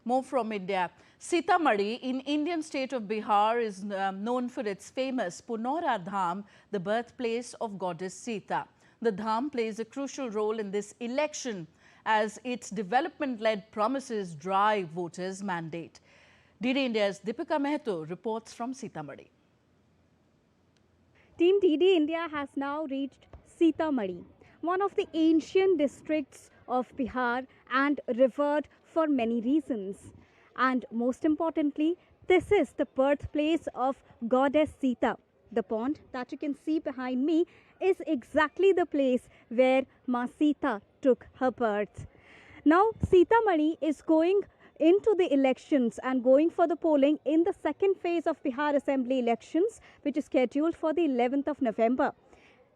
More from India. Sitamarhi in Indian state of Bihar is known for its famous Punora Dham, the birthplace of goddess Sita. The Dham plays a crucial role in this election as its development-led promises drive voters' mandate. DD India's Deepika Mehto reports from Sitamarhi. Team DD India has now reached Sitamarhi, one of the ancient districts of Bihar and revered for many reasons. And most importantly, this is the birthplace of goddess Sita. The pond that you can see behind me is exactly the place where Ma Sita took her birth. Now, Sitamarhi is going into the elections and going for the polling in the second phase of Bihar Assembly elections, which is scheduled for the 11th of November.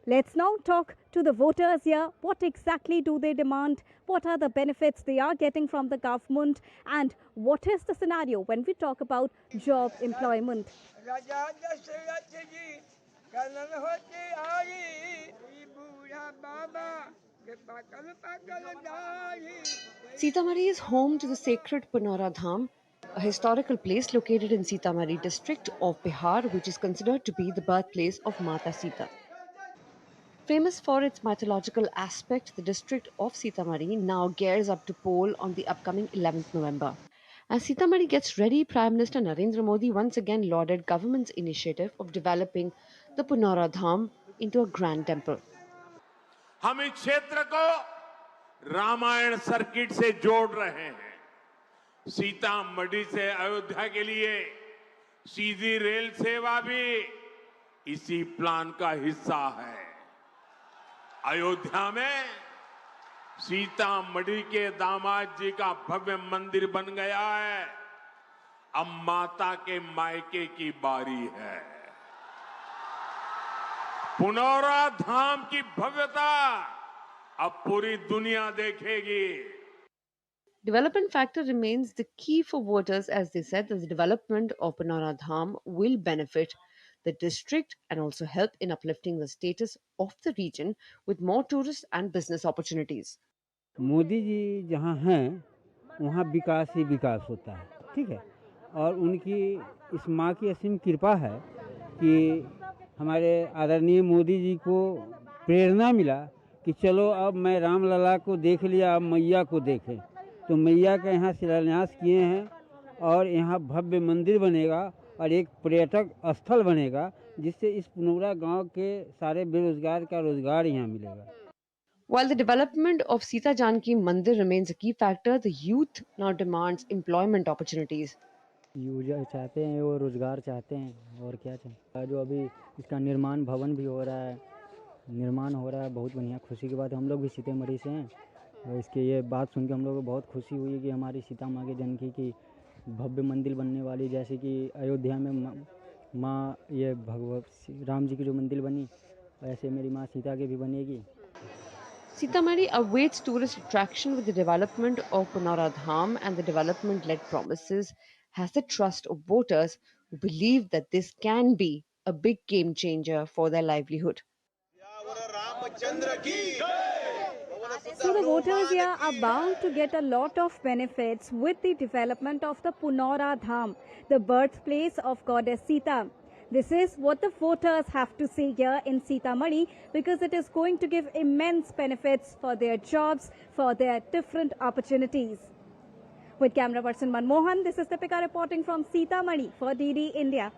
Let's now talk to the voters here. What exactly do they demand? What are the benefits they are getting from the government? And what is the scenario when we talk about job employment? Sitamarhi is home to the sacred Punora Dham, a historical place located in Sitamarhi district of Bihar, which is considered to be the birthplace of Mata Sita. Famous for its mythological aspect, the district of Sitamarhi now gears up to poll on the upcoming 11th November. As Sitamarhi gets ready, Prime Minister Narendra Modi once again lauded government's initiative of developing the Punora Dham into a grand temple. हम इस क्षेत्र को Ramayan circuit से जोड़ रहे हैं। सीतामढ़ी से अयोध्या के लिए सीधी रेल सेवा भी इसी प्लान का हिस्सा है। अयोध्या में सीतामढ़ी के दामाद जी का भव्य मंदिर बन गया है। अब माता के मायके की बारी है। पुनौरा धाम की भव्यता अब पूरी दुनिया देखेगी। Development factor remains the key for voters, as they said that the development of Punora Dham will benefit the district and also help in uplifting the status of the region with more tourist and business opportunities. Modi ji जहाँ हैं वहाँ विकास ही विकास होता है, ठीक है। और उनकी इस माँ की असीम कृपा है कि हमारे आदरणीय मोदी जी को प्रेरणा मिला कि चलो अब मैं रामलला को देख लिया, अब मैया को देखें। तो मैया का यहाँ शिलान्यास किए हैं और यहाँ भव्य मंदिर बनेगा और एक पर्यटक स्थल बनेगा जिससे इस पुनौरा गांव के सारे बेरोजगार का रोजगार यहाँ मिलेगा। While the development of Sita Janki Mandir remains a key factor, the youth now demands employment opportunities. User चाहते हैं वो रोजगार चाहते हैं और क्या चाहते हैं। जो अभी इसका निर्माण भवन भी हो रहा है, बहुत बढ़िया खुशी की बात है। हम लोग भी सीतामढ़ी से हैं और इसके ये बात सुन के हम लोग को बहुत खुशी हुई कि हमारी सीता माँ के जानकी की भव्य मंदिर बनने वाली, जैसे कि अयोध्या में माँ ये भगवत राम जी की जो मंदिर बनी वैसे मेरी माँ सीता की भी बनेगी। Sitamarhi awaits tourist attraction with the development of Punora Dham, and the development-led promises has the trust of voters who believe that this can be a big game changer for their livelihood. So the voters here are bound to get a lot of benefits with the development of the Punora Dham, the birthplace of goddess Sita. This is what the voters have to say here in Sitamarhi, because it is going to give immense benefits for their jobs, for their different opportunities. With camera person Manmohan, this is Deepika reporting from Sitamarhi for DD India.